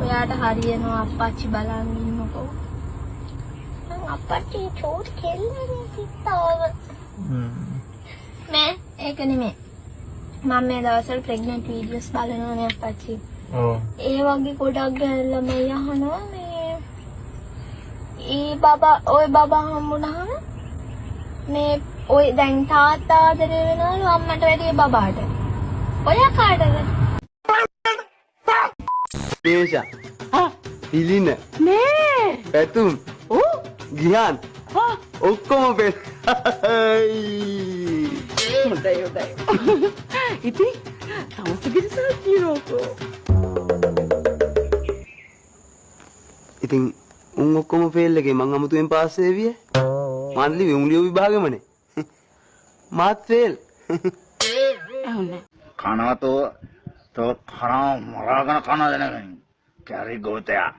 එයාට හරියනවා අප්පච්චි බලන් ඉන්නකෝ. මං අප්පච්චි චෝට් කෙල්ලනේ තිත්තාව. නෑ ඒක නෙමෙයි. මම මේ දවස්වල ප්‍රෙග්නන්ට් වීඩියෝස් බලනවානේ අප්පච්චි. ඔව්. ඒ වගේ ගොඩක් ළමයි අහනවා මේ ඔය බබා හම්බුනහම මේ ඔය දැන් තාත්තා ආදරේ වෙනවලු අම්මට වැඩිය බබාට. ඔයා කාටද? දේශා. පිළින. නේ. පැතුම්. ඔව්. ගිහාන්. ඔක්කොම පෙර. හොඳයි. ඉතින් තවසගිරිසා කියනකෝ. ඉතින් උන් ඔක්කොම ෆේල් එකේ මං අමුතුවෙන් පාස් වෙවිය. මන්ලි උන්ලියෝ විභාගෙමනේ. මාත් ෆේල්. කනවතෝ තෝ කන මරාගෙන කන දෙනගනි. කැරි ගෝතයා.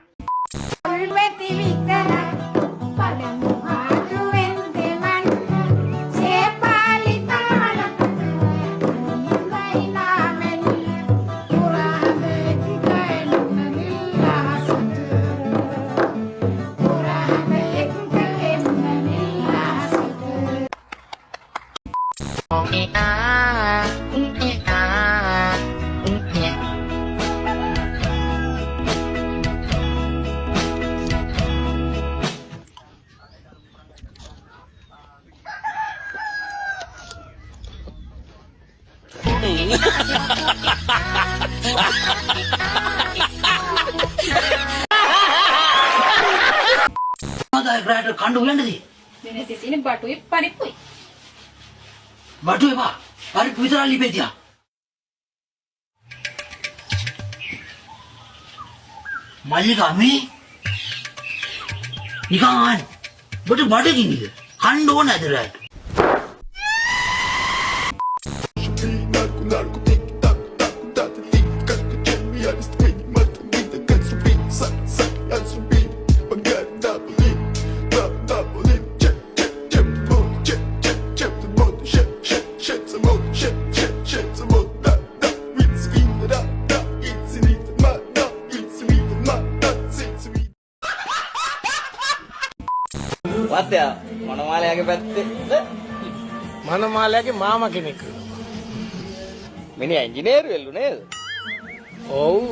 Ada kandung yang tadi. Ini di sini batunya paripui. Batu ya pak, parip itu lagi bedia. Mali kami, ikan, betul batu gini, kandung ada right. වාත්‍යා මනමාලයාගේ පැත්තේ මනමාලයාගේ මාමා කෙනෙක්. මිනිහා ඉංජිනේරු වෙල්ලු නේද? ඔව්.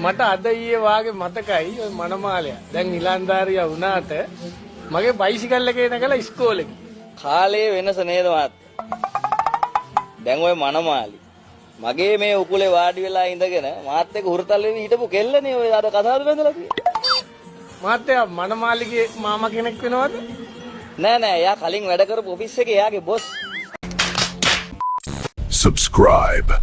මට අද ඊයේ වාගේ මතකයි ඔය මනමාලයා. දැන් ඉලන්දාරියා වුණාට මගේ බයිසිකල් එකේ නැගලා ඉස්කෝලේ ගියා. කාලේ වෙනස නේද මාත්? දැන් ඔය මනමාලි මගේ මේ උකුලේ වාඩි වෙලා ඉඳගෙන මාත් එක්ක හුරතල් වෙවි හිටපු කෙල්ලනේ ඔය අර කතාවද බඳලා තියෙන්නේ. මාත්‍යා මනමාලිගේ මාමා කෙනෙක් වෙනවද? නෑ එයා කලින් වැඩ කරපු ඔෆිස් එකේ එයාගේ බොස්. Subscribe.